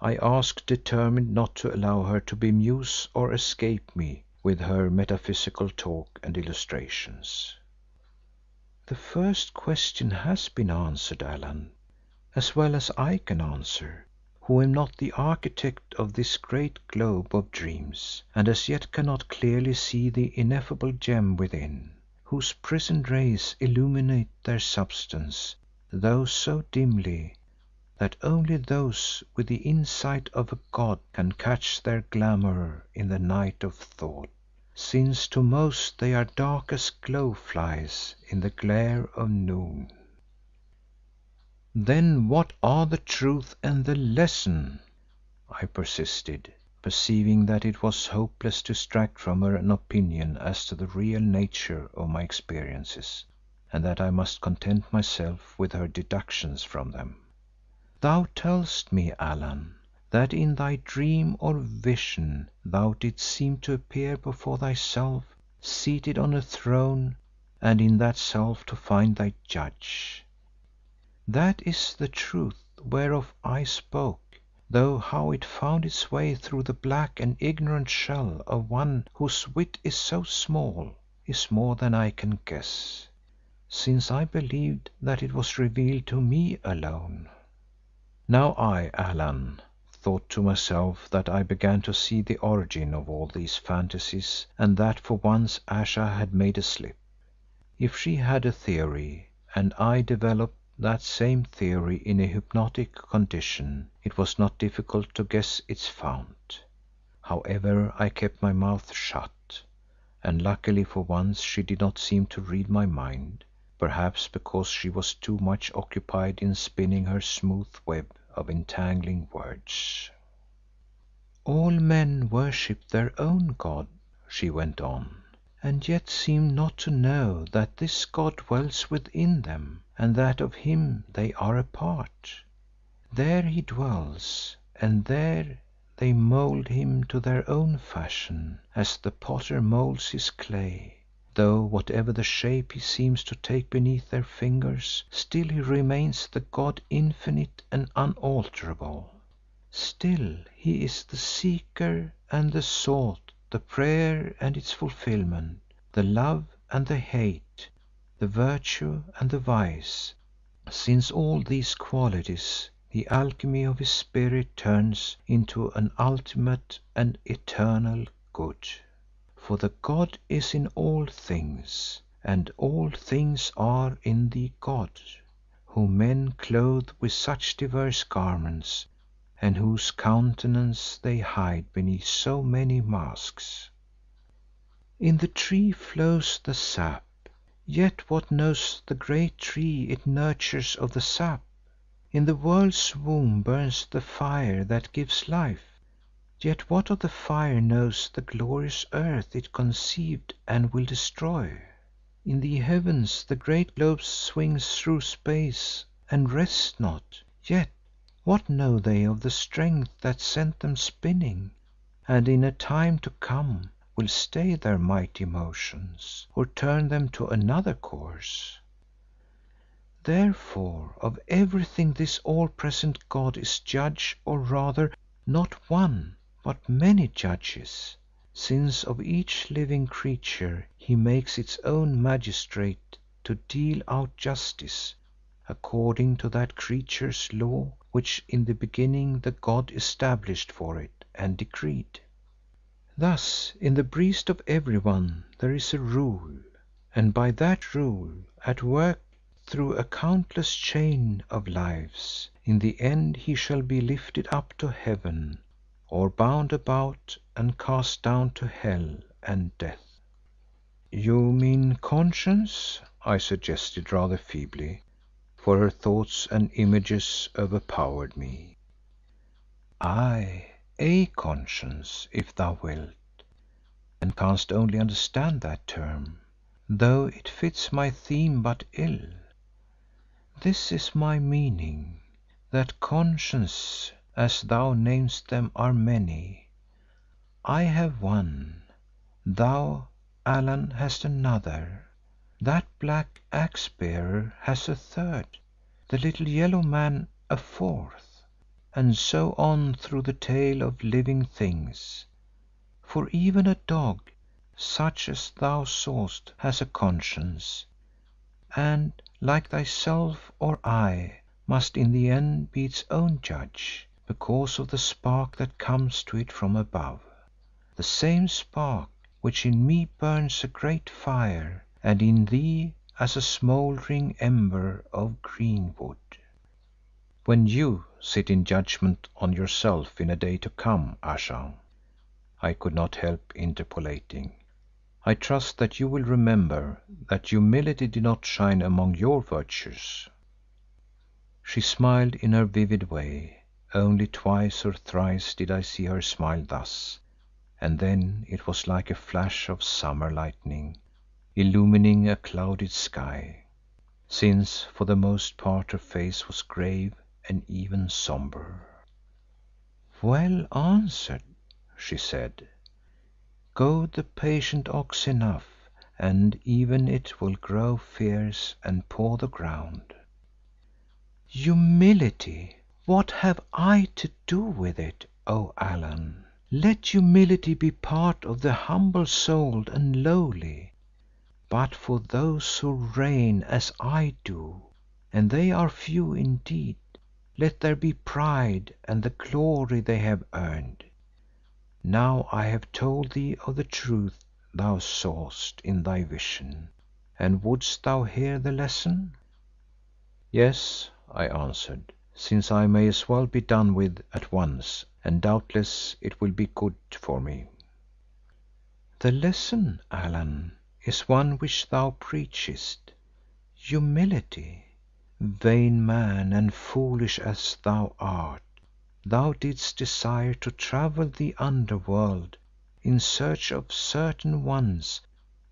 I asked, determined not to allow her to bemuse or escape me with her metaphysical talk and illustrations. "The first question has been answered, Allan, as well as I can answer, who am not the architect of this great globe of dreams and as yet cannot clearly see the ineffable gem within, whose prisoned rays illuminate their substance, though so dimly that only those with the insight of a god can catch their glamour in the night of thought, since to most they are dark as glow flies in the glare of noon." "Then what are the truth and the lesson?" I persisted, perceiving that it was hopeless to extract from her an opinion as to the real nature of my experiences, and that I must content myself with her deductions from them. "Thou tellest me, Allan, that in thy dream or vision thou didst seem to appear before thyself, seated on a throne, and in that self to find thy judge. That is the truth whereof I spoke, though how it found its way through the black and ignorant shell of one whose wit is so small, is more than I can guess, since I believed that it was revealed to me alone. Now I, Allan, thought to myself that I began to see the origin of all these fantasies and that for once Ayesha had made a slip. If she had a theory and I developed that same theory in a hypnotic condition, it was not difficult to guess its fount. However, I kept my mouth shut, and luckily for once she did not seem to read my mind, perhaps because she was too much occupied in spinning her smooth web of entangling words. "All men worship their own god," she went on, "and yet seem not to know that this god dwells within them and that of him they are a part. There he dwells and there they mould him to their own fashion, as the potter moulds his clay, though whatever the shape he seems to take beneath their fingers, still he remains the god infinite and unalterable. Still he is the seeker and the sought, the prayer and its fulfilment, the love and the hate, the virtue and the vice, since all these qualities the alchemy of his spirit turns into an ultimate and eternal good. For the god is in all things, and all things are in the god, whom men clothe with such diverse garments and whose countenance they hide beneath so many masks. In the tree flows the sap, yet what knows the great tree it nurtures of the sap? In the world's womb burns the fire that gives life, yet what of the fire knows the glorious earth it conceived and will destroy? In the heavens the great globes swing through space and rest not, yet what know they of the strength that sent them spinning and in a time to come will stay their mighty motions, or turn them to another course? Therefore of everything this all-present God is judge, or rather not one but many judges, since of each living creature he makes its own magistrate to deal out justice according to that creature's law which in the beginning the god established for it and decreed. Thus in the breast of everyone there is a rule, and by that rule, at work through a countless chain of lives, in the end he shall be lifted up to heaven, or bound about and cast down to hell and death." "You mean conscience?" I suggested rather feebly, for her thoughts and images overpowered me. "Aye, a conscience, if thou wilt, and canst only understand that term, though it fits my theme but ill. This is my meaning, that conscience, as thou namest them, are many. I have one, thou, Allan, hast another, that black axe bearer has a third, the little yellow man a fourth. and so on through the tale of living things. For even a dog, such as thou sawest, has a conscience and, like thyself or I, must in the end be its own judge, because of the spark that comes to it from above. The same spark which in me burns a great fire and in thee as a smouldering ember of green wood. When you sit in judgment on yourself in a day to come, Ayesha," I could not help interpolating, "I trust that you will remember that humility did not shine among your virtues." She smiled in her vivid way. Only twice or thrice did I see her smile thus, and then it was like a flash of summer lightning illumining a clouded sky, since for the most part her face was grave and even sombre. "Well answered," she said. "Goad the patient ox enough, and even it will grow fierce and paw the ground. Humility, what have I to do with it, O Allan? Let humility be part of the humble souled and lowly, but for those who reign as I do, and they are few indeed, let there be pride and the glory they have earned. Now I have told thee of the truth thou sawest in thy vision, and wouldst thou hear the lesson?" "Yes," I answered, "since I may as well be done with at once, and doubtless it will be good for me." "The lesson, Allan, is one which thou preachest, humility. Vain man and foolish as thou art, thou didst desire to travel the underworld in search of certain ones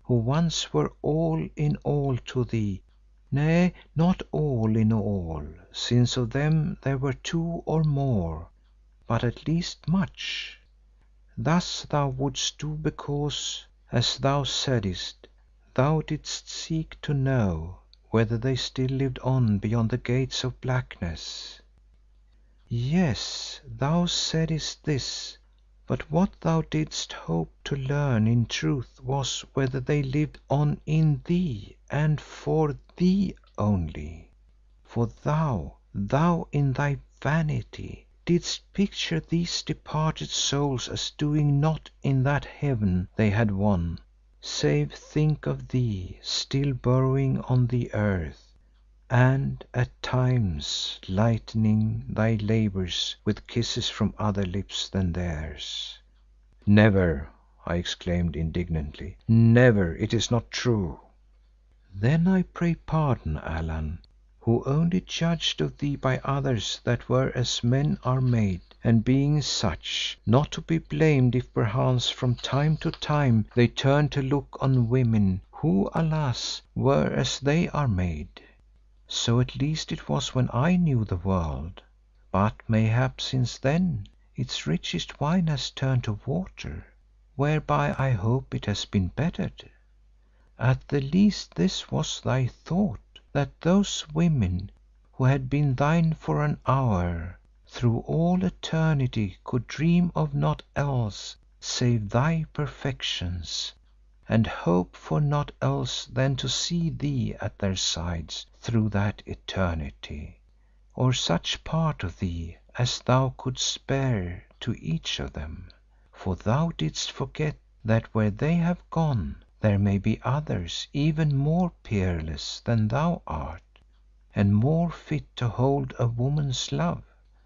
who once were all in all to thee, nay, not all in all, since of them there were two or more, but at least much. Thus thou wouldst do because, as thou saidst, thou didst seek to know whether they still lived on beyond the gates of blackness. Yes, thou saidst this, but what thou didst hope to learn in truth was whether they lived on in thee and for thee only. For thou in thy vanity didst picture these departed souls as doing naught in that heaven they had won, save think of thee still burrowing on the earth and at times lightening thy labours with kisses from other lips than theirs." "Never!" I exclaimed indignantly. "Never! It is not true." "Then I pray pardon, Allan, who only judged of thee by others that were as men are made, and being such, not to be blamed if perchance from time to time they turned to look on women who, alas, were as they are made. So at least it was when I knew the world, but mayhap since then its richest wine has turned to water, whereby I hope it has been bettered. At the least this was thy thought, that those women who had been thine for an hour, through all eternity could dream of naught else save thy perfections, and hope for naught else than to see thee at their sides through that eternity, or such part of thee as thou couldst spare to each of them. For thou didst forget that where they have gone there may be others even more peerless than thou art, and more fit to hold a woman's love,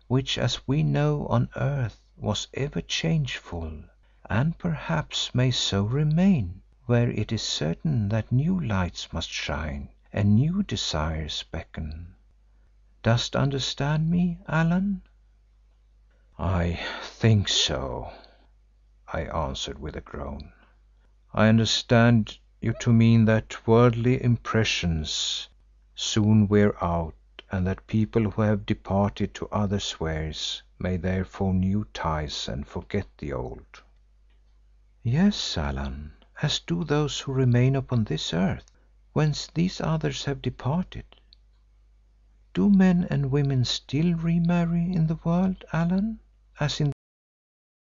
which as we know on earth was ever changeful, and perhaps may so remain, where it is certain that new lights must shine and new desires beckon. Dost understand me, Allan?" "I think so," I answered with a groan. "I understand you to mean that worldly impressions soon wear out and that people who have departed to other spheres may there form new ties and forget the old." "Yes, Allan, as do those who remain upon this earth, whence these others have departed." Do men and women still remarry in the world, Allan, as in